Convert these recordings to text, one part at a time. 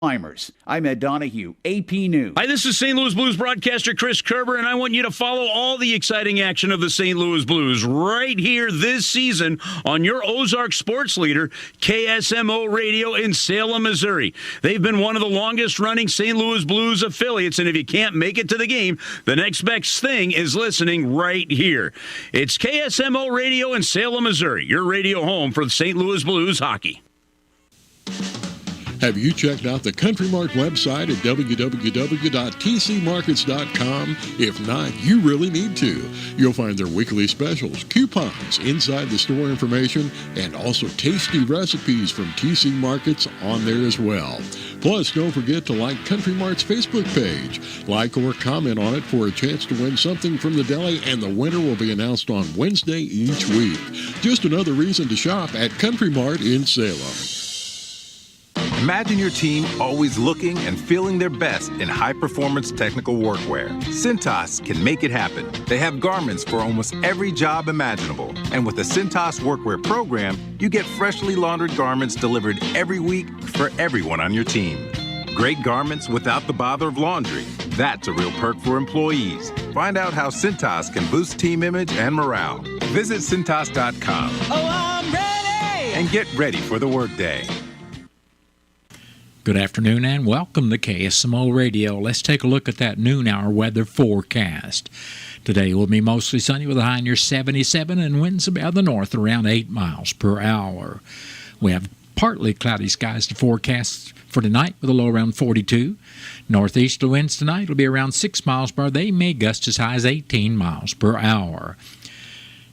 Timers. I'm Ed Donahue, AP News. Hi, this is St. Louis Blues broadcaster Chris Kerber, and I want you to follow all the exciting action of the St. Louis Blues right here this season on your Ozark sports leader, KSMO Radio in Salem, Missouri. They've been one of the longest-running St. Louis Blues affiliates, and if you can't make it to the game, the next best thing is listening right here. It's KSMO Radio in Salem, Missouri, your radio home for the St. Louis Blues hockey. Have you checked out the Country Mart website at www.tcmarkets.com? If not, you really need to. You'll find their weekly specials, coupons, inside the store information, and also tasty recipes from TC Markets on there as well. Plus, don't forget to like Country Mart's Facebook page. Like or comment on it for a chance to win something from the deli, and the winner will be announced on Wednesday each week. Just another reason to shop at Country Mart in Salem. Imagine your team always looking and feeling their best in high-performance technical workwear. Cintas can make it happen. They have garments for almost every job imaginable. And with the Cintas Workwear program, you get freshly laundered garments delivered every week for everyone on your team. Great garments without the bother of laundry. That's a real perk for employees. Find out how Cintas can boost team image and morale. Visit Cintas.com. Oh, I'm ready! And get ready for the workday. Good afternoon and welcome to KSMO Radio. Let's take a look at that noon hour weather forecast. Today will be mostly sunny with a high near 77 and winds about the north around 8 miles per hour. We have partly cloudy skies to forecast for tonight with a low around 42. Northeasterly winds tonight will be around 6 miles per hour. They may gust as high as 18 miles per hour.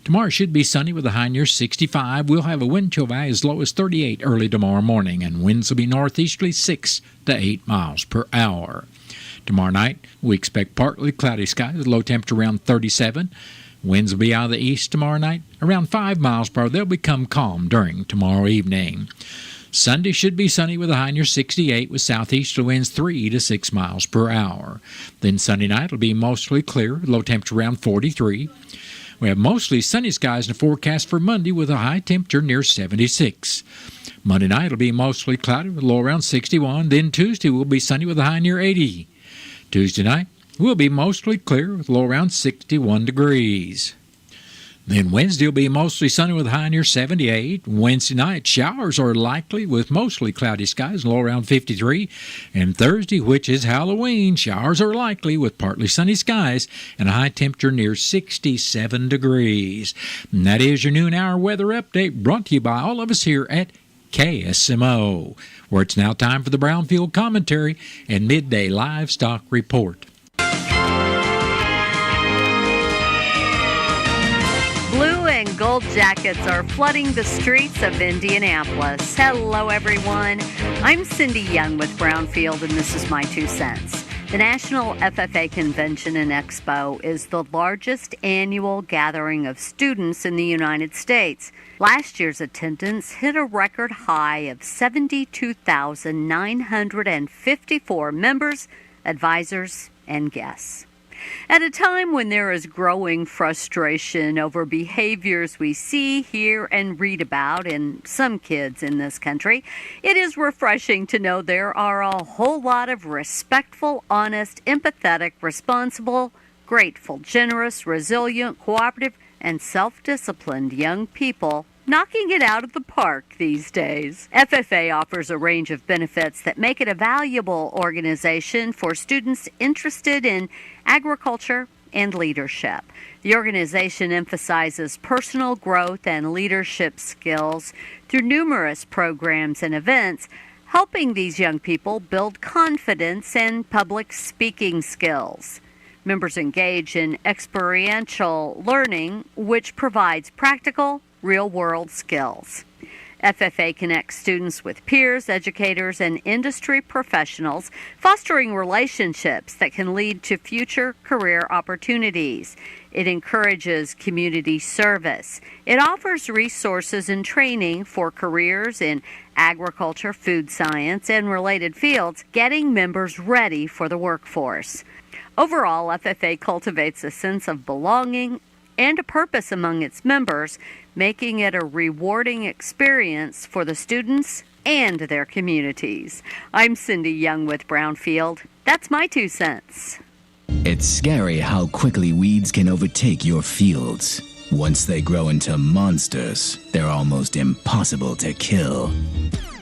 Tomorrow should be sunny with a high near 65. We'll have a wind chill value as low as 38 early tomorrow morning, and winds will be northeasterly 6 to 8 miles per hour. Tomorrow night, we expect partly cloudy skies with low temperature around 37. Winds will be out of the east tomorrow night around 5 miles per hour. They'll become calm during tomorrow evening. Sunday should be sunny with a high near 68 with southeasterly winds 3 to 6 miles per hour. Then Sunday night will be mostly clear with low temperature around 43. We have mostly sunny skies in the forecast for Monday with a high temperature near 76. Monday night will be mostly cloudy with a low around 61. Then Tuesday will be sunny with a high near 80. Tuesday night will be mostly clear with a low around 61 degrees. Then Wednesday will be mostly sunny with a high near 78. Wednesday night, showers are likely with mostly cloudy skies and low around 53. And Thursday, which is Halloween, showers are likely with partly sunny skies and a high temperature near 67 degrees. And that is your noon hour weather update brought to you by all of us here at KSMO, where it's now time for the Brownfield Commentary and Midday Livestock Report. Blue and gold jackets are flooding the streets of Indianapolis. Hello, everyone. I'm Cindy Young with Brownfield, and this is my 2 cents. The National FFA Convention and Expo is the largest annual gathering of students in the United States. Last year's attendance hit a record high of 72,954 members, advisors, and guests. At a time when there is growing frustration over behaviors we see, hear, and read about in some kids in this country, it is refreshing to know there are a whole lot of respectful, honest, empathetic, responsible, grateful, generous, resilient, cooperative, and self-disciplined young people knocking it out of the park these days. FFA offers a range of benefits that make it a valuable organization for students interested in agriculture and leadership. The organization emphasizes personal growth and leadership skills through numerous programs and events, helping these young people build confidence and public speaking skills. Members engage in experiential learning, which provides practical, real-world skills. FFA connects students with peers, educators, and industry professionals, fostering relationships that can lead to future career opportunities. It encourages community service. It offers resources and training for careers in agriculture, food science, and related fields, getting members ready for the workforce. Overall, FFA cultivates a sense of belonging and a purpose among its members, making it a rewarding experience for the students and their communities. I'm Cindy Young with Brownfield. That's my 2 cents. It's scary how quickly weeds can overtake your fields. Once they grow into monsters, they're almost impossible to kill.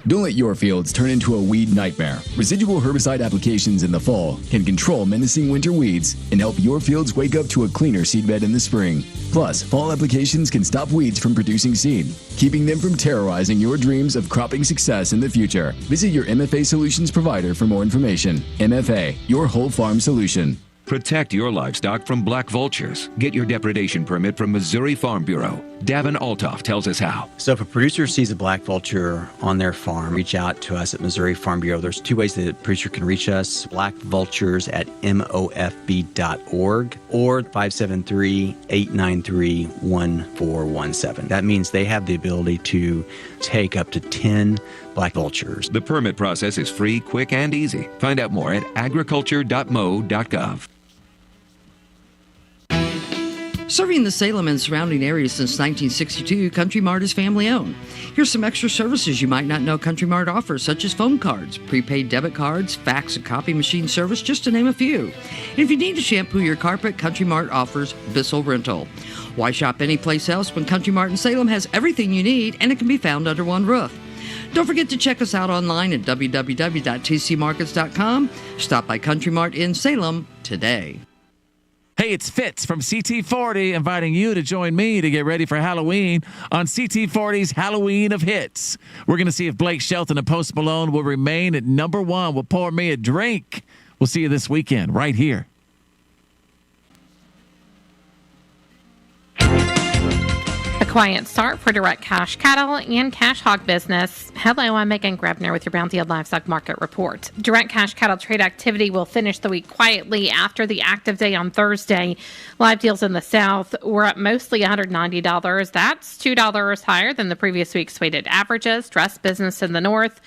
Don't let your fields turn into a weed nightmare. Residual herbicide applications in the fall can control menacing winter weeds and help your fields wake up to a cleaner seedbed in the spring. Plus, fall applications can stop weeds from producing seed, keeping them from terrorizing your dreams of cropping success in the future. Visit your MFA Solutions provider for more information. MFA, your whole farm solution. Protect your livestock from black vultures. Get your depredation permit from Missouri Farm Bureau. Davin Altoff tells us how. So if a producer sees a black vulture on their farm, reach out to us at Missouri Farm Bureau. There's 2 ways that a producer can reach us: blackvultures@mofb.org or 573-893-1417. That means they have the ability to take up to 10 black vultures. The permit process is free, quick, and easy. Find out more at agriculture.mo.gov. Serving the Salem and surrounding areas since 1962, Country Mart is family-owned. Here's some extra services you might not know Country Mart offers, such as phone cards, prepaid debit cards, fax and copy machine service, just to name a few. And if you need to shampoo your carpet, Country Mart offers Bissell Rental. Why shop anyplace else when Country Mart in Salem has everything you need and it can be found under one roof? Don't forget to check us out online at www.tcmarkets.com. Stop by Country Mart in Salem today. Hey, it's Fitz from CT40 inviting you to join me to get ready for Halloween on CT40's Halloween of Hits. We're going to see if Blake Shelton and Post Malone will remain at number 1 with Pour Me a Drink. We'll see you this weekend right here. A quiet start for direct cash cattle and cash hog business. Hello, I'm Megan Grebner with your Brownfield Livestock Market Report. Direct cash cattle trade activity will finish the week quietly after the active day on Thursday. Live deals in the South were up mostly $190. That's $2 higher than the previous week's weighted averages. Dress business in the North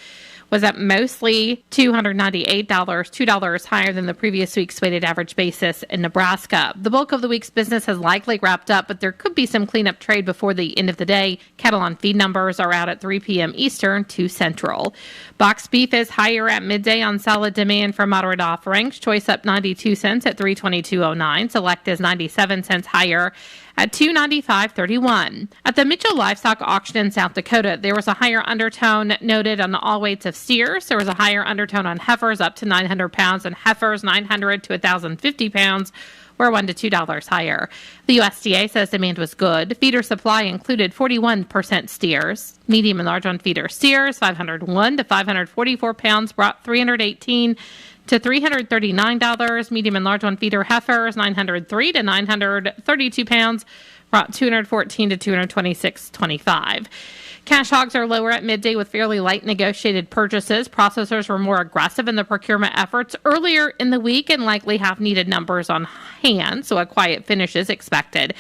was up mostly $298, $2 higher than the previous week's weighted average basis in Nebraska. The bulk of the week's business has likely wrapped up, but there could be some cleanup trade before the end of the day. Cattle on feed numbers are out at 3 p.m. Eastern, 2 Central. Boxed beef is higher at midday on solid demand for moderate offerings. Choice up 92 cents at $322.09. Select is 97 cents higher at $295.31. At the Mitchell Livestock Auction in South Dakota, there was a higher undertone noted on all weights of steers. There was a higher undertone on heifers up to 900 pounds and heifers 900 to 1,050 pounds were $1 to $2 higher. The USDA says demand was good. Feeder supply included 41% steers. Medium and large on feeder steers, 501 to 544 pounds, brought $318 to $339. Medium and large on feeder heifers, 903 to 932 pounds, brought $214 to $226.25. Cash hogs are lower at midday with fairly light negotiated purchases. Processors were more aggressive in the procurement efforts earlier in the week and likely have needed numbers on hand, so a quiet finish is expected.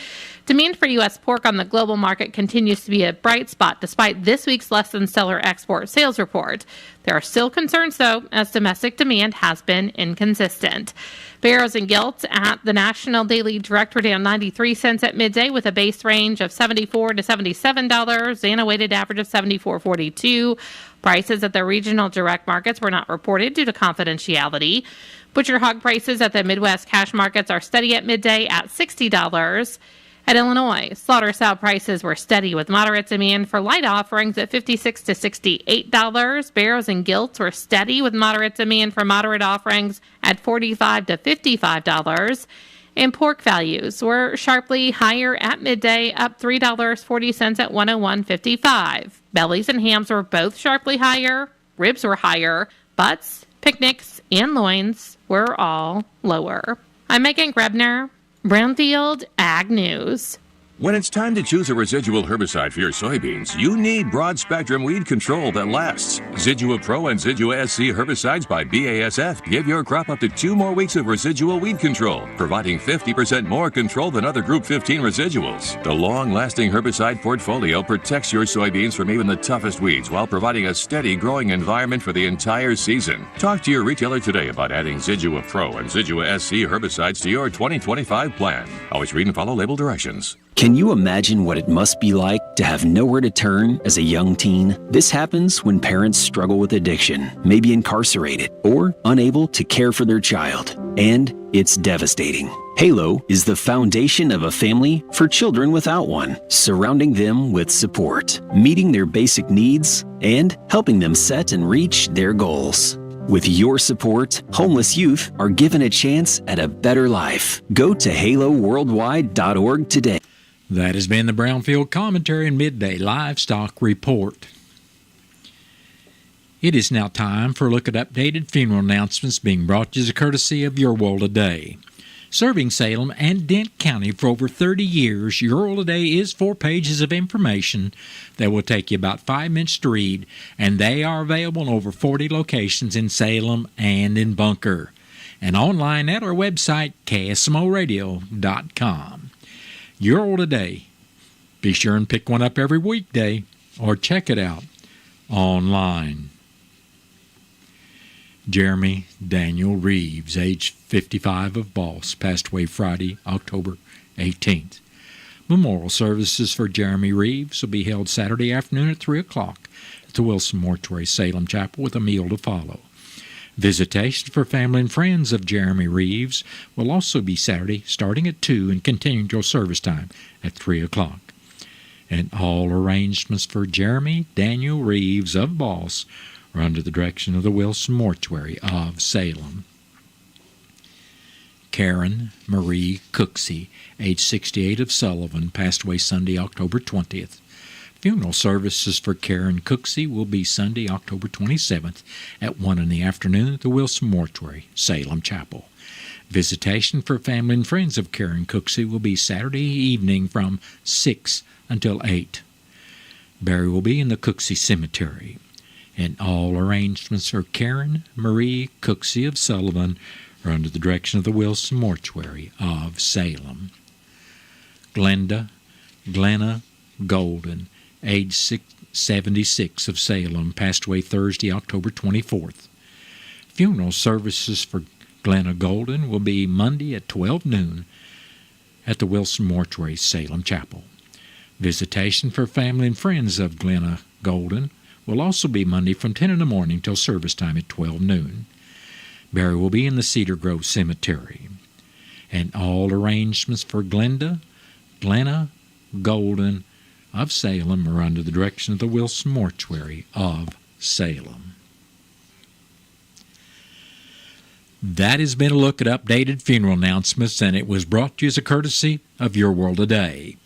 Demand for U.S. pork on the global market continues to be a bright spot despite this week's less than stellar export sales report. There are still concerns, though, as domestic demand has been inconsistent. Barrows and gilts at the National Daily Direct were down 93 cents at midday with a base range of $74 to $77 and a weighted average of $74.42. Prices at the regional direct markets were not reported due to confidentiality. Butcher hog prices at the Midwest cash markets are steady at midday at $60. At Illinois, slaughter sow prices were steady with moderate demand for light offerings at $56 to $68. Barrows and gilts were steady with moderate demand for moderate offerings at $45 to $55. And pork values were sharply higher at midday, up $3.40 at $101.55. Bellies and hams were both sharply higher. Ribs were higher. Butts, picnics, and loins were all lower. I'm Megan Grebner, Brownfield Ag News. When it's time to choose a residual herbicide for your soybeans, you need broad-spectrum weed control that lasts. Zidua Pro and Zidua SC herbicides by BASF give your crop up to 2 more weeks of residual weed control, providing 50% more control than other Group 15 residuals. The long-lasting herbicide portfolio protects your soybeans from even the toughest weeds while providing a steady growing environment for the entire season. Talk to your retailer today about adding Zidua Pro and Zidua SC herbicides to your 2025 plan. Always read and follow label directions. Can you imagine what it must be like to have nowhere to turn as a young teen? This happens when parents struggle with addiction, may be incarcerated, or unable to care for their child. And it's devastating. Halo is the foundation of a family for children without one, surrounding them with support, meeting their basic needs, and helping them set and reach their goals. With your support, homeless youth are given a chance at a better life. Go to haloworldwide.org today. That has been the Brownfield Commentary and Midday Livestock Report. It is now time for a look at updated funeral announcements being brought to you as a courtesy of Your World Today. Serving Salem and Dent County for over 30 years, Your World Today is 4 pages of information that will take you about 5 minutes to read, and they are available in over 40 locations in Salem and in Bunker, and online at our website, KSMOradio.com. Your World Today. Be sure and pick one up every weekday or check it out online. Jeremy Daniel Reeves, age 55 of Boss, passed away Friday, October 18th. Memorial services for Jeremy Reeves will be held Saturday afternoon at 3 o'clock at the Wilson Mortuary, Salem Chapel, with a meal to follow. Visitation for family and friends of Jeremy Reeves will also be Saturday, starting at 2 and continuing till service time at 3 o'clock. And all arrangements for Jeremy Daniel Reeves of Boss are under the direction of the Wilson Mortuary of Salem. Karen Marie Cooksey, age 68 of Sullivan, passed away Sunday, October 20th. Funeral services for Karen Cooksey will be Sunday, October 27th at 1 in the afternoon at the Wilson Mortuary, Salem Chapel. Visitation for family and friends of Karen Cooksey will be Saturday evening from 6 until 8. Burial will be in the Cooksey Cemetery. And all arrangements for Karen Marie Cooksey of Sullivan are under the direction of the Wilson Mortuary of Salem. Glenna Golden, age 76 of Salem, passed away Thursday, October 24th. Funeral services for Glenna Golden will be Monday at 12 noon at the Wilson Mortuary, Salem Chapel. Visitation for family and friends of Glenna Golden will also be Monday from 10 in the morning till service time at 12 noon. Burial will be in the Cedar Grove Cemetery. And all arrangements for Glenna Golden of Salem are under the direction of the Wilson Mortuary of Salem. That has been a look at updated funeral announcements, and it was brought to you as a courtesy of Your World Today.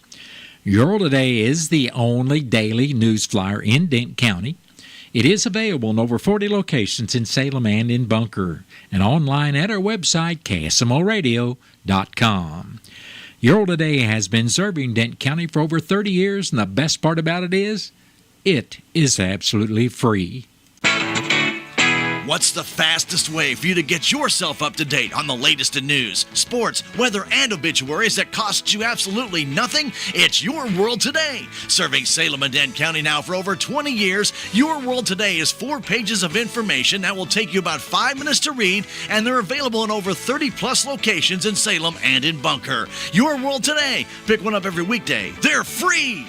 Your World Today is the only daily news flyer in Dent County. It is available in over 40 locations in Salem and in Bunker, and online at our website, KSMOradio.com. Your World Today has been serving Dent County for over 30 years, and the best part about it is absolutely free. What's the fastest way for you to get yourself up to date on the latest in news, sports, weather, and obituaries that cost you absolutely nothing? It's Your World Today. Serving Salem and Dent County now for over 20 years, Your World Today is 4 pages of information that will take you about 5 minutes to read, and they're available in over 30-plus locations in Salem and in Bunker. Your World Today. Pick one up every weekday. They're free!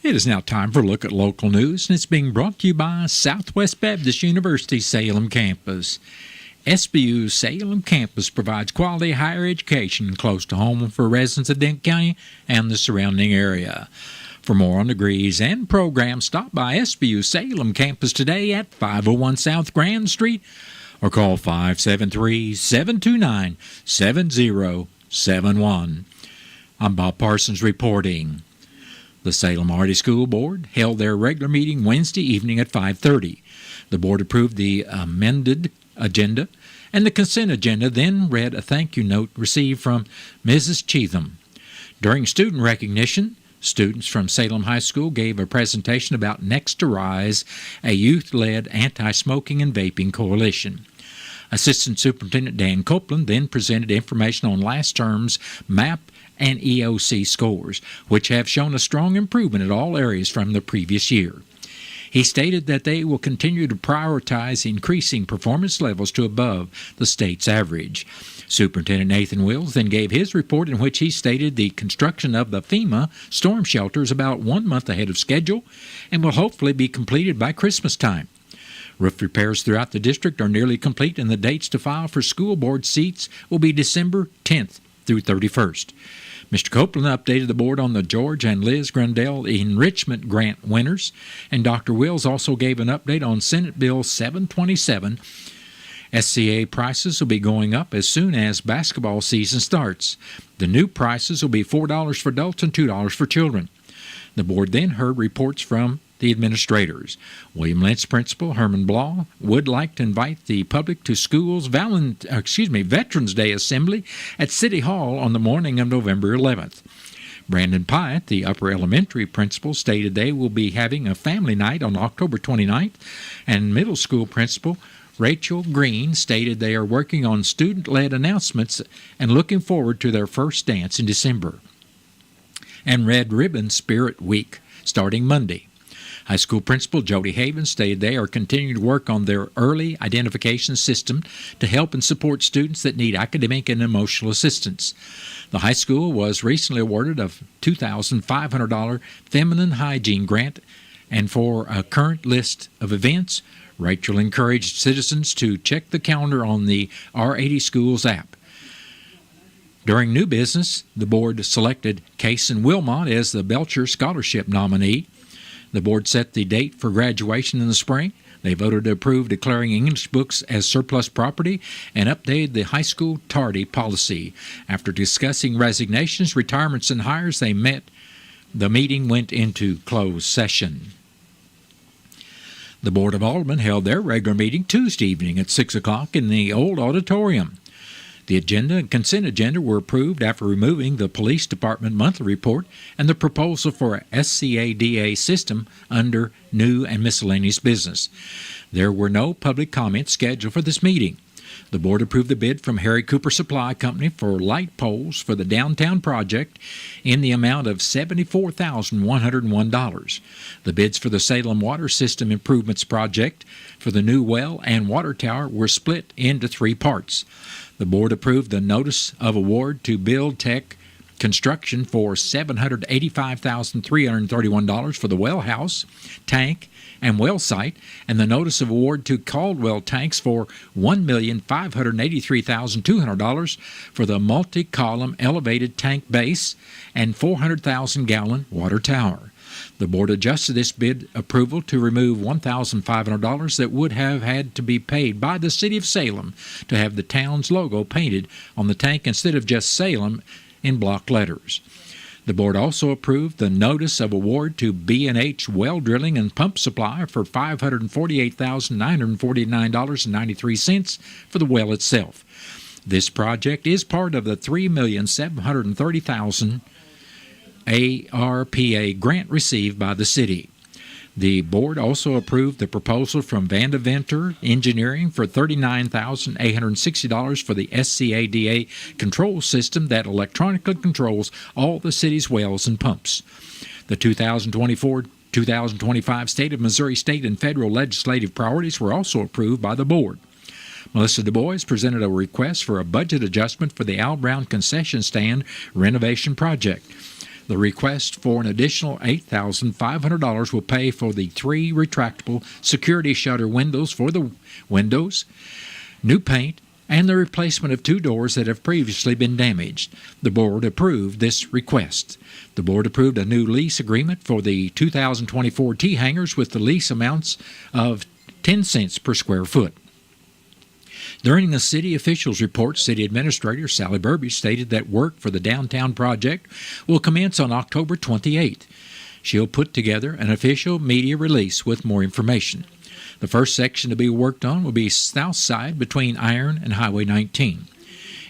It is now time for a look at local news, and it's being brought to you by Southwest Baptist University Salem Campus. SBU's Salem Campus provides quality higher education close to home for residents of Dent County and the surrounding area. For more on degrees and programs, stop by SBU Salem Campus today at 501 South Grand Street or call 573-729-7071. I'm Bob Parsons reporting. The Salem Arty School Board held their regular meeting Wednesday evening at 5:30. The board approved the amended agenda, and the consent agenda then read a thank you note received from Mrs. Cheatham. During student recognition, students from Salem High School gave a presentation about Next to Rise, a youth-led anti-smoking and vaping coalition. Assistant Superintendent Dan Copeland then presented information on last term's MAP and EOC scores, which have shown a strong improvement in all areas from the previous year. He stated that they will continue to prioritize increasing performance levels to above the state's average. Superintendent Nathan Wills then gave his report in which he stated the construction of the FEMA storm shelter is about 1 month ahead of schedule and will hopefully be completed by Christmas time. Roof repairs throughout the district are nearly complete, and the dates to file for school board seats will be December 10th through 31st. Mr. Copeland updated the board on the George and Liz Grundell Enrichment Grant winners, and Dr. Wills also gave an update on Senate Bill 727. SCA prices will be going up as soon as basketball season starts. The new prices will be $4 for adults and $2 for children. The board then heard reports from the administrators. William Lentz Principal Herman Blah would like to invite the public to school's Veterans Day Assembly at City Hall on the morning of November 11th. Brandon Pyatt, the upper elementary principal, stated they will be having a family night on October 29th, and middle school principal Rachel Green stated they are working on student-led announcements and looking forward to their first dance in December. And Red Ribbon Spirit Week starting Monday. High school principal Jody Haven stated they are continuing to work on their early identification system to help and support students that need academic and emotional assistance. The high school was recently awarded a $2,500 feminine hygiene grant, and for a current list of events, Rachel encouraged citizens to check the calendar on the R80 Schools app. During new business, the board selected Kason Wilmot as the Belcher Scholarship nominee. The board set the date for graduation in the spring. They voted to approve declaring English books as surplus property and updated the high school tardy policy. After discussing resignations, retirements, and hires, the meeting went into closed session. The Board of Aldermen held their regular meeting Tuesday evening at 6 o'clock in the old auditorium. The agenda and consent agenda were approved after removing the Police Department monthly report and the proposal for a SCADA system under new and miscellaneous business. There were no public comments scheduled for this meeting. The board approved the bid from Harry Cooper Supply Company for light poles for the downtown project in the amount of $74,101. The bids for the Salem Water System Improvements Project for the new well and water tower were split into 3 parts. The board approved the notice of award to Build Tech Construction for $785,331 for the well house, tank, and well site, and the notice of award to Caldwell Tanks for $1,583,200 for the multi-column elevated tank base and 400,000-gallon water tower. The board adjusted this bid approval to remove $1,500 that would have had to be paid by the City of Salem to have the town's logo painted on the tank instead of just Salem in block letters. The board also approved the notice of award to B&H Well Drilling and Pump Supply for $548,949.93 for the well itself. This project is part of the $3,730,000 ARPA grant received by the city. The board also approved the proposal from Vandeventer Engineering for $39,860 for the SCADA control system that electronically controls all the city's wells and pumps. The 2024-2025 State of Missouri state and federal legislative priorities were also approved by the board. Melissa Du Bois presented a request for a budget adjustment for the Al Brown concession stand renovation project. The request for an additional $8,500 will pay for the 3 retractable security shutter windows for the windows, new paint, and the replacement of 2 doors that have previously been damaged. The board approved this request. The board approved a new lease agreement for the 2024 T-hangers with the lease amounts of 10 cents per square foot. During the city officials' report, City Administrator Sally Burbage stated that work for the downtown project will commence on October 28th. She'll put together an official media release with more information. The first section to be worked on will be south side between Iron and Highway 19.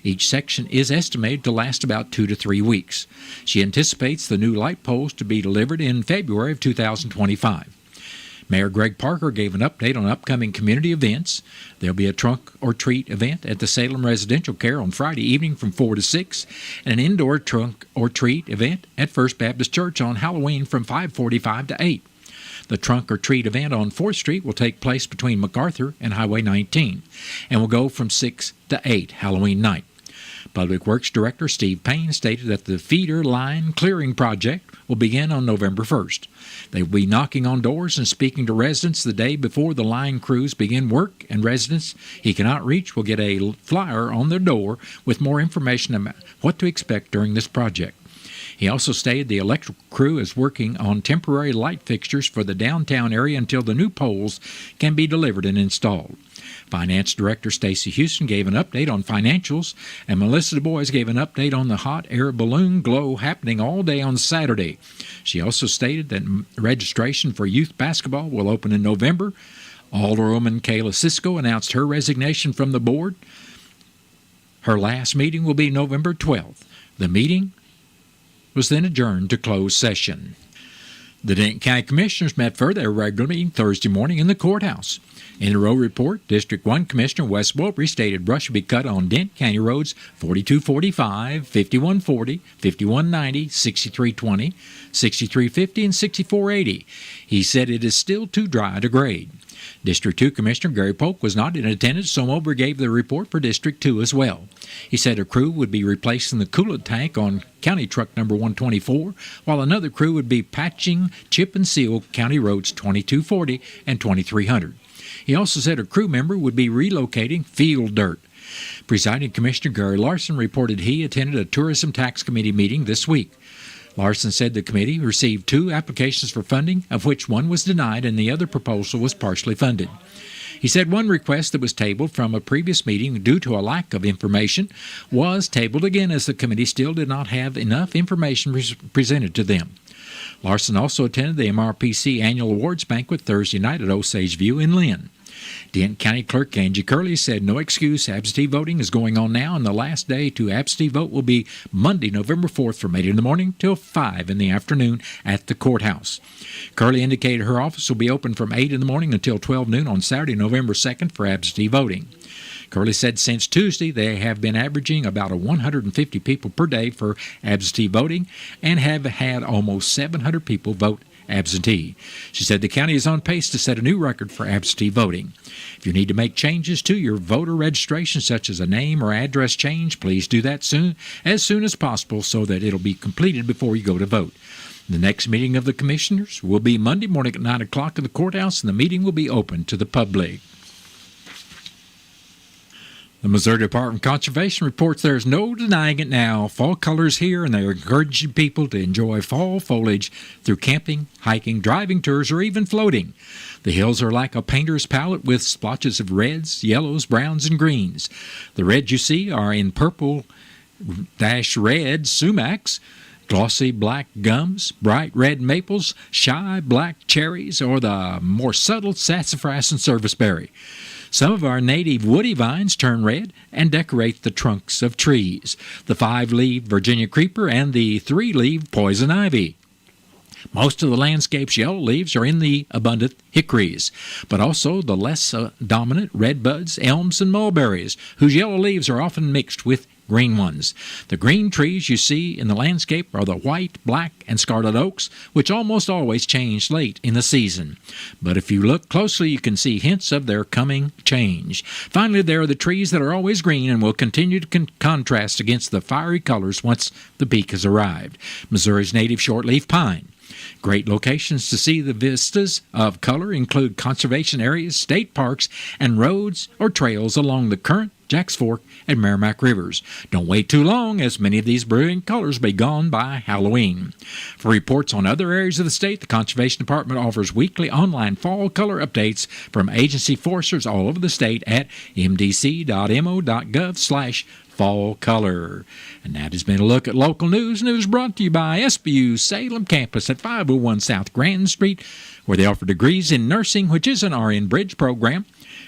Each section is estimated to last about 2 to 3 weeks. She anticipates the new light poles to be delivered in February of 2025. Mayor Greg Parker gave an update on upcoming community events. There'll be a trunk or treat event at the Salem Residential Care on Friday evening from 4 to 6, and an indoor trunk or treat event at First Baptist Church on Halloween from 5:45 to 8. The Trunk or Treat event on 4th Street will take place between MacArthur and Highway 19 and will go from 6 to 8 Halloween night. Public Works Director Steve Payne stated that the feeder line clearing project will begin on November 1st. They will be knocking on doors and speaking to residents the day before the line crews begin work, and residents he cannot reach will get a flyer on their door with more information about what to expect during this project. He also stated the electrical crew is working on temporary light fixtures for the downtown area until the new poles can be delivered and installed. Finance Director Stacy Houston gave an update on financials, and Melissa Du Bois gave an update on the hot air balloon glow happening all day on Saturday. She also stated that registration for youth basketball will open in November. Alderwoman Kayla Cisco announced her resignation from the board. Her last meeting will be November 12th. The meeting was then adjourned to closed session. The Denton County Commissioners met for their regular meeting Thursday morning in the courthouse. In the road report, District 1 Commissioner Wes Wolpery stated brush should be cut on Denton County roads 4245, 5140, 5190, 6320, 6350, and 6480. He said it is still too dry to grade. District 2 Commissioner Gary Polk was not in attendance, so Wolpery gave the report for District 2 as well. He said a crew would be replacing the coolant tank on County Truck number 124, while another crew would be patching chip and seal County roads 2240 and 2300. He also said a crew member would be relocating field dirt. Presiding Commissioner Gary Larson reported he attended a Tourism Tax Committee meeting this week. Larson said the committee received 2 applications for funding, of which one was denied and the other proposal was partially funded. He said one request that was tabled from a previous meeting due to a lack of information was tabled again as the committee still did not have enough information presented to them. Larson also attended the MRPC Annual Awards Banquet Thursday night at Osage View in Lynn. Denton County Clerk Angie Curley said no excuse absentee voting is going on now, and the last day to absentee vote will be Monday, November 4th from 8 in the morning till 5 in the afternoon at the courthouse. Curley indicated her office will be open from 8 in the morning until 12 noon on Saturday, November 2nd for absentee voting. Curley said since Tuesday they have been averaging about 150 people per day for absentee voting and have had almost 700 people vote absentee. She said the county is on pace to set a new record for absentee voting. If you need to make changes to your voter registration, such as a name or address change, please do that as soon as possible so that it'll be completed before you go to vote. The next meeting of the commissioners will be Monday morning at 9 o'clock in the courthouse, and the meeting will be open to the public. The Missouri Department of Conservation reports there's no denying it now. Fall colors here, and they're encouraging people to enjoy fall foliage through camping, hiking, driving tours, or even floating. The hills are like a painter's palette with splotches of reds, yellows, browns, and greens. The reds you see are in purple-red sumacs, glossy black gums, bright red maples, shy black cherries, or the more subtle sassafras and serviceberry. Some of our native woody vines turn red and decorate the trunks of trees, the 5-leaved Virginia creeper and the 3-leaved poison ivy. Most of the landscape's yellow leaves are in the abundant hickories, but also the less dominant redbuds, elms, and mulberries, whose yellow leaves are often mixed with green ones. The green trees you see in the landscape are the white, black, and scarlet oaks, which almost always change late in the season. But if you look closely, you can see hints of their coming change. Finally, there are the trees that are always green and will continue to contrast against the fiery colors once the peak has arrived. Missouri's native shortleaf pine. Great locations to see the vistas of color include conservation areas, state parks, and roads or trails along the Current, Jacks Fork, and Merrimack Rivers. Don't wait too long, as many of these brilliant colors will be gone by Halloween. For reports on other areas of the state, the Conservation Department offers weekly online fall color updates from agency foresters all over the state at mdc.mo.gov/fall color. And that has been a look at local news. News brought to you by SBU Salem Campus at 501 South Grand Street, where they offer degrees in nursing, which is an RN Bridge program,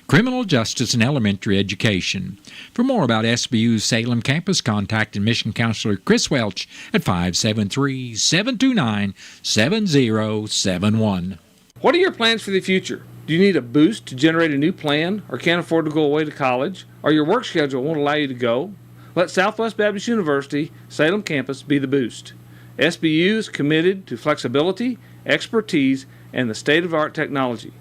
criminal justice, and elementary education. For more about SBU's Salem campus, contact Admission Counselor Chris Welch at 573-729-7071. What are your plans for the future? Do you need a boost to generate a new plan, or can't afford to go away to college, or your work schedule won't allow you to go? Let Southwest Baptist University Salem campus be the boost. SBU is committed to flexibility, expertise, and the state-of-the-art technology.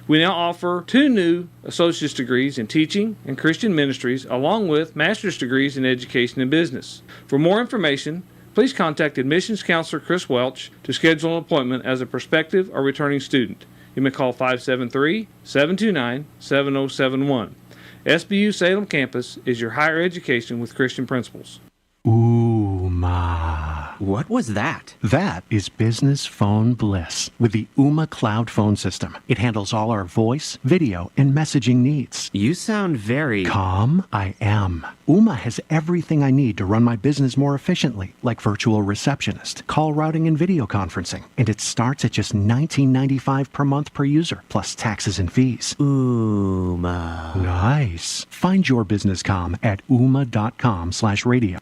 We now offer 2 new associate's degrees in teaching and Christian ministries, along with master's degrees in education and business. For more information, please contact admissions counselor Chris Welch to schedule an appointment as a prospective or returning student. You may call 573-729-7071. SBU Salem campus is your higher education with Christian principles. Ooma. What was that? That is business phone bliss with the Ooma cloud phone system. It handles all our voice, video, and messaging needs. You sound very... Calm? I am. Ooma has everything I need to run my business more efficiently, like virtual receptionist, call routing, and video conferencing. And it starts at just $19.95 per month per user, plus taxes and fees. Ooma. Nice. Find your business calm at ooma.com/radio.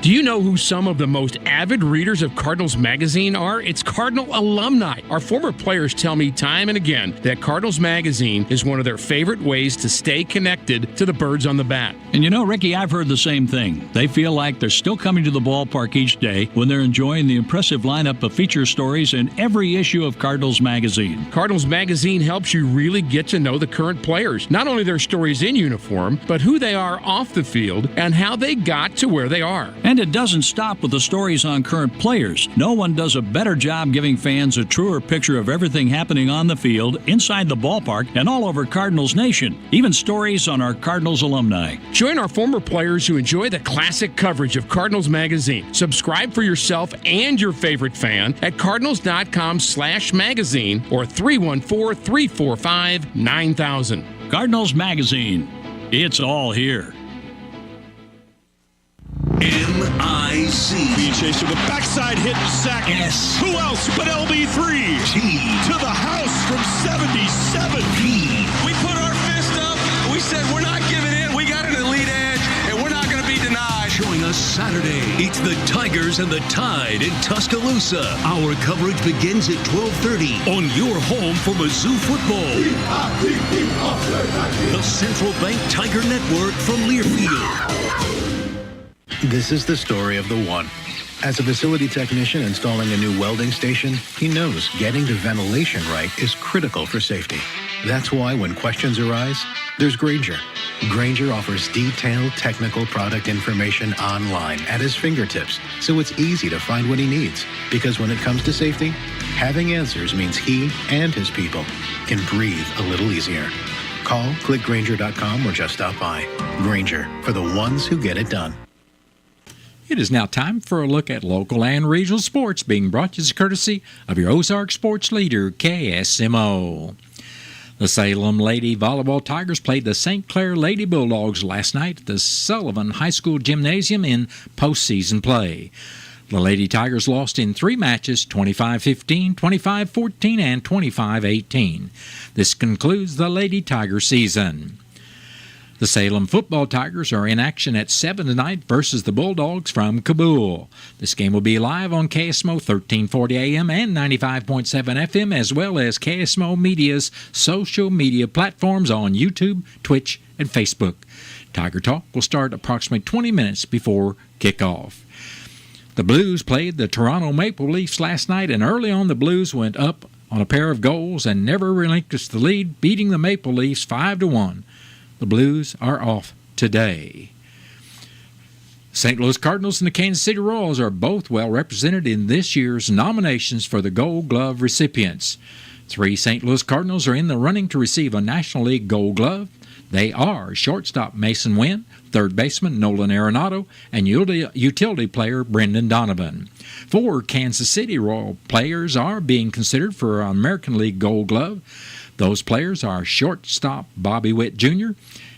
Do you know who some of the most avid readers of Cardinals Magazine are? It's Cardinal alumni. Our former players tell me time and again that Cardinals Magazine is one of their favorite ways to stay connected to the birds on the bat. And you know, Ricky, I've heard the same thing. They feel like they're still coming to the ballpark each day when they're enjoying the impressive lineup of feature stories in every issue of Cardinals Magazine. Cardinals Magazine helps you really get to know the current players, not only their stories in uniform, but who they are off the field and how they got to where they are. And it doesn't stop with the stories on current players. No one does a better job giving fans a truer picture of everything happening on the field, inside the ballpark, and all over Cardinals Nation. Even stories on our Cardinals alumni. Join our former players who enjoy the classic coverage of Cardinals Magazine. Subscribe for yourself and your favorite fan at cardinals.com/magazine or 314-345-9000. Cardinals Magazine. It's all here. M-I-C. Being chased to the backside, hit and sack. S. Who else but LB3? T. To the house from 77. P. We put our fist up. We said we're not giving in. We got an elite edge, and we're not going to be denied. Join us Saturday. It's the Tigers and the Tide in Tuscaloosa. Our coverage begins at 12:30 on your home for Mizzou football. The Central Bank Tiger Network from Learfield. This is the story of the one. As a facility technician installing a new welding station, he knows getting the ventilation right is critical for safety. That's why when questions arise, there's Grainger. Grainger offers detailed technical product information online at his fingertips, so it's easy to find what he needs. Because when it comes to safety, having answers means he and his people can breathe a little easier. Call, click Grainger.com, or just stop by. Grainger, for the ones who get it done. It is now time for a look at local and regional sports, being brought to you as courtesy of your Ozark sports leader, KSMO. The Salem Lady Volleyball Tigers played the St. Clair Lady Bulldogs last night at the Sullivan High School Gymnasium in postseason play. The Lady Tigers lost in 3 matches, 25-15, 25-14, and 25-18. This concludes the Lady Tiger season. The Salem Football Tigers are in action at 7 tonight versus the Bulldogs from Kabul. This game will be live on KSMO 1340 AM and 95.7 FM, as well as KSMO Media's social media platforms on YouTube, Twitch, and Facebook. Tiger Talk will start approximately 20 minutes before kickoff. The Blues played the Toronto Maple Leafs last night, and early on the Blues went up on a pair of goals and never relinquished the lead, beating the Maple Leafs 5-1. The Blues are off today. St. Louis Cardinals and the Kansas City Royals are both well represented in this year's nominations for the Gold Glove recipients. 3 St. Louis Cardinals are in the running to receive a National League Gold Glove. They are shortstop Mason Wynn, third baseman Nolan Arenado, and utility player Brendan Donovan. 4 Kansas City Royal players are being considered for an American League Gold Glove. Those players are shortstop Bobby Witt Jr.,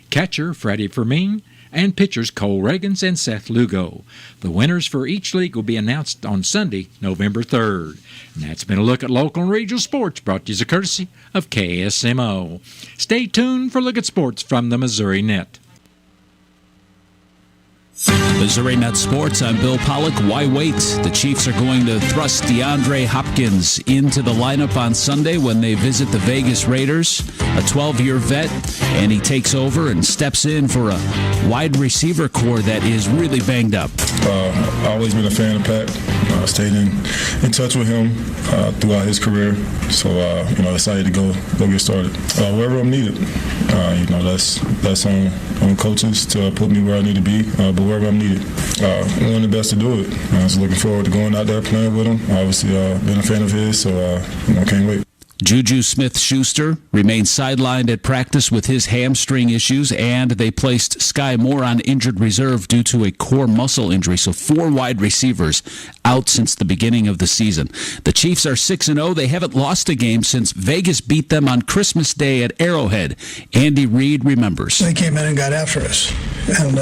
catcher Freddie Fermin, and pitchers Cole Reagans and Seth Lugo. The winners for each league will be announced on Sunday, November 3rd. And that's been a look at local and regional sports, brought to you as a courtesy of KSMO. Stay tuned for a look at sports from the Missouri Net. Missouri Net Sports, I'm Bill Pollock. Why wait? The Chiefs are going to thrust DeAndre Hopkins into the lineup on Sunday when they visit the Vegas Raiders, a 12-year vet, and he takes over and steps in for a wide receiver core that is really banged up. I've always been a fan of Pat. stayed in touch with him throughout his career. So, decided to go get started. Wherever I'm needed, that's on coaches to put me where I need to be, but wherever I'm needed. One of the best to do it. I was looking forward to going out there playing with him. Obviously, been a fan of his, so can't wait. Juju Smith-Schuster remains sidelined at practice with his hamstring issues, and they placed Sky Moore on injured reserve due to a core muscle injury. So 4 wide receivers out since the beginning of the season. The Chiefs are 6-0. They haven't lost a game since Vegas beat them on Christmas Day at Arrowhead. Andy Reid remembers. They came in and got after us, and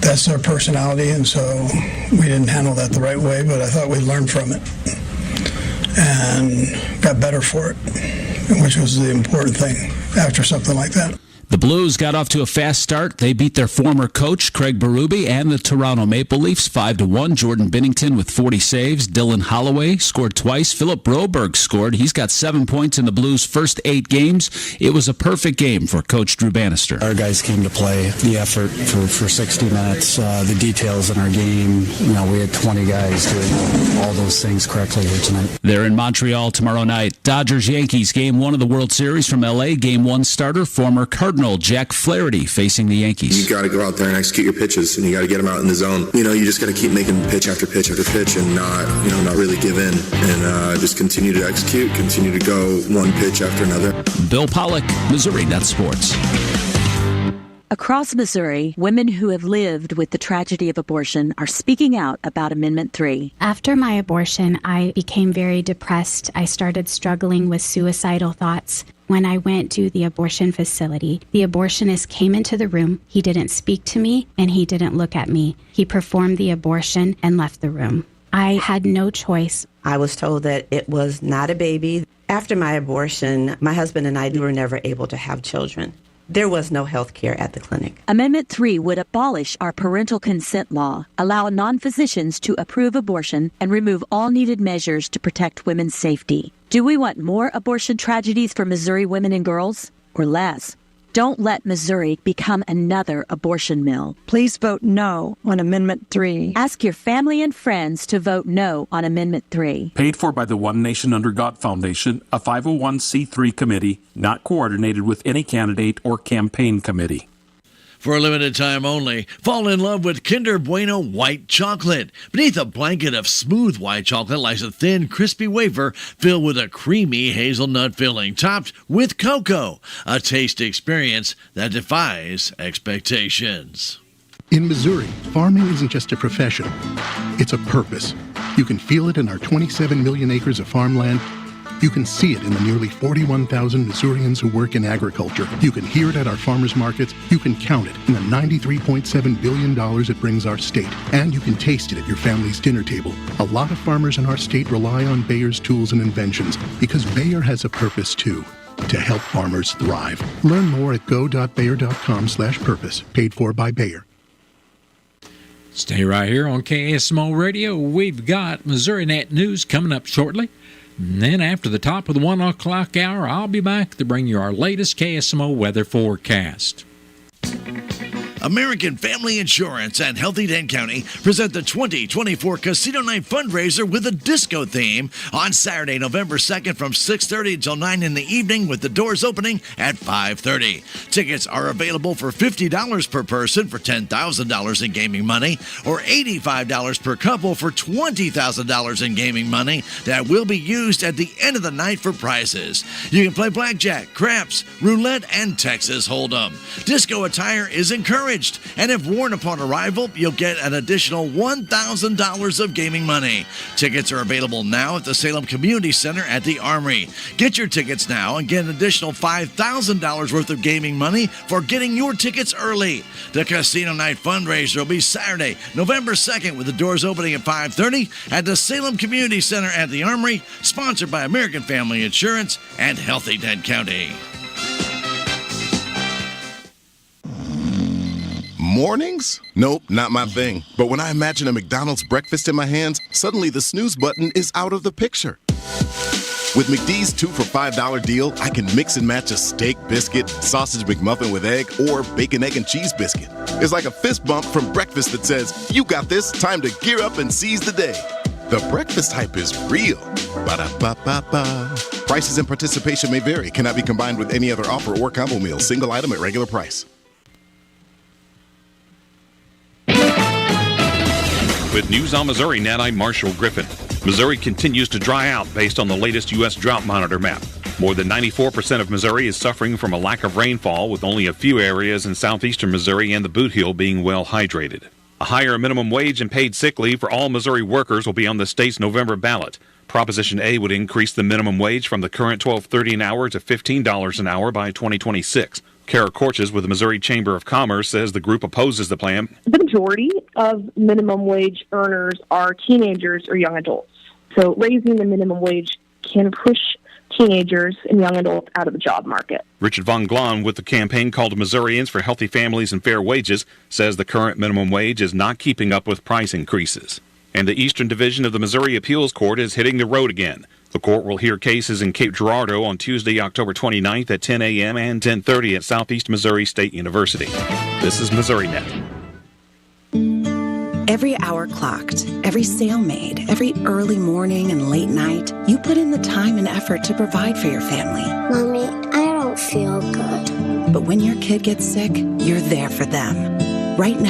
that's their personality, and so we didn't handle that the right way, but I thought we learned from it and got better for it, which was the important thing after something like that. The Blues got off to a fast start. They beat their former coach, Craig Berube, and the Toronto Maple Leafs 5-1. Jordan Binnington with 40 saves. Dylan Holloway scored twice. Philip Broberg scored. He's got 7 points in the Blues' first 8 games. It was a perfect game for Coach Drew Bannister. Our guys came to play. The effort for 60 minutes, the details in our game. We had 20 guys doing all those things correctly here tonight. They're in Montreal tomorrow night. Dodgers-Yankees, Game 1 of the World Series from L.A. Game 1 starter, former Cardinal Jack Flaherty facing the Yankees. You got to go out there and execute your pitches, and you got to get them out in the zone. You just got to keep making pitch after pitch after pitch, and not really give in, and just continue to execute, continue to go one pitch after another. Bill Pollock, Missouri Net Sports. Across Missouri, women who have lived with the tragedy of abortion are speaking out about Amendment 3. After my abortion, I became very depressed. I started struggling with suicidal thoughts. When I went to the abortion facility, the abortionist came into the room. He didn't speak to me, and he didn't look at me. He performed the abortion and left the room. I had no choice. I was told that it was not a baby. After my abortion, my husband and I were never able to have children. There was no health care at the clinic. Amendment 3 would abolish our parental consent law, allow non-physicians to approve abortion, and remove all needed measures to protect women's safety. Do we want more abortion tragedies for Missouri women and girls, or less? Don't let Missouri become another abortion mill. Please vote no on Amendment 3. Ask your family and friends to vote no on Amendment 3. Paid for by the One Nation Under God Foundation, a 501c3 committee, not coordinated with any candidate or campaign committee. For a limited time only, fall in love with Kinder Bueno white chocolate. Beneath a blanket of smooth white chocolate lies a thin, crispy wafer filled with a creamy hazelnut filling, topped with cocoa. A taste experience that defies expectations. In Missouri, farming isn't just a profession, it's a purpose. You can feel it in our 27 million acres of farmland. You can see it in the nearly 41,000 Missourians who work in agriculture. You can hear it at our farmers markets. You can count it in the $93.7 billion it brings our state. And you can taste it at your family's dinner table. A lot of farmers in our state rely on Bayer's tools and inventions because Bayer has a purpose too, to help farmers thrive. Learn more at go.bayer.com/purpose. Paid for by Bayer. Stay right here on KSMO Radio. We've got Missouri Net News coming up shortly. And then after the top of the 1 o'clock hour, I'll be back to bring you our latest KSMO weather forecast. American Family Insurance and Healthy Dane County present the 2024 Casino Night Fundraiser with a disco theme on Saturday, November 2nd from 6:30 until 9 in the evening, with the doors opening at 5:30. Tickets are available for $50 per person for $10,000 in gaming money, or $85 per couple for $20,000 in gaming money that will be used at the end of the night for prizes. You can play blackjack, craps, roulette, and Texas Hold'em. Disco attire is encouraged, and if worn upon arrival, you'll get an additional $1,000 of gaming money. Tickets are available now at the Salem Community Center at the Armory. Get your tickets now and get an additional $5,000 worth of gaming money for getting your tickets early. The Casino Night Fundraiser will be Saturday, November 2nd, with the doors opening at 5:30 at the Salem Community Center at the Armory, sponsored by American Family Insurance and Healthy Dane County. Mornings? Nope, not my thing. But when I imagine a McDonald's breakfast in my hands, suddenly the snooze button is out of the picture. With McD's 2 for $5 deal, I can mix and match a steak, biscuit, sausage McMuffin with egg, or bacon, egg, and cheese biscuit. It's like a fist bump from breakfast that says, you got this, time to gear up and seize the day. The breakfast hype is real. Ba-da-ba-ba-ba. Prices and participation may vary. Cannot be combined with any other offer or combo meal. Single item at regular price. With News on Missouri Net, I'm Marshall Griffin. Missouri continues to dry out based on the latest U.S. Drought Monitor map. More than 94% of Missouri is suffering from a lack of rainfall, with only a few areas in southeastern Missouri and the Boot Heel being well hydrated. A higher minimum wage and paid sick leave for all Missouri workers will be on the state's November ballot. Proposition A would increase the minimum wage from the current $12.30 an hour to $15 an hour by 2026. Kara Korches with the Missouri Chamber of Commerce says the group opposes the plan. The majority of minimum wage earners are teenagers or young adults. So raising the minimum wage can push teenagers and young adults out of the job market. Richard Von Glahn with the campaign called Missourians for Healthy Families and Fair Wages says the current minimum wage is not keeping up with price increases. And the Eastern Division of the Missouri Appeals Court is hitting the road again. The court will hear cases in Cape Girardeau on Tuesday, October 29th at 10 a.m. and 10:30 at Southeast Missouri State University. This is Missouri Net. Every hour clocked, every sale made, every early morning and late night, you put in the time and effort to provide for your family. Mommy, I don't feel good. But when your kid gets sick, you're there for them. Right now,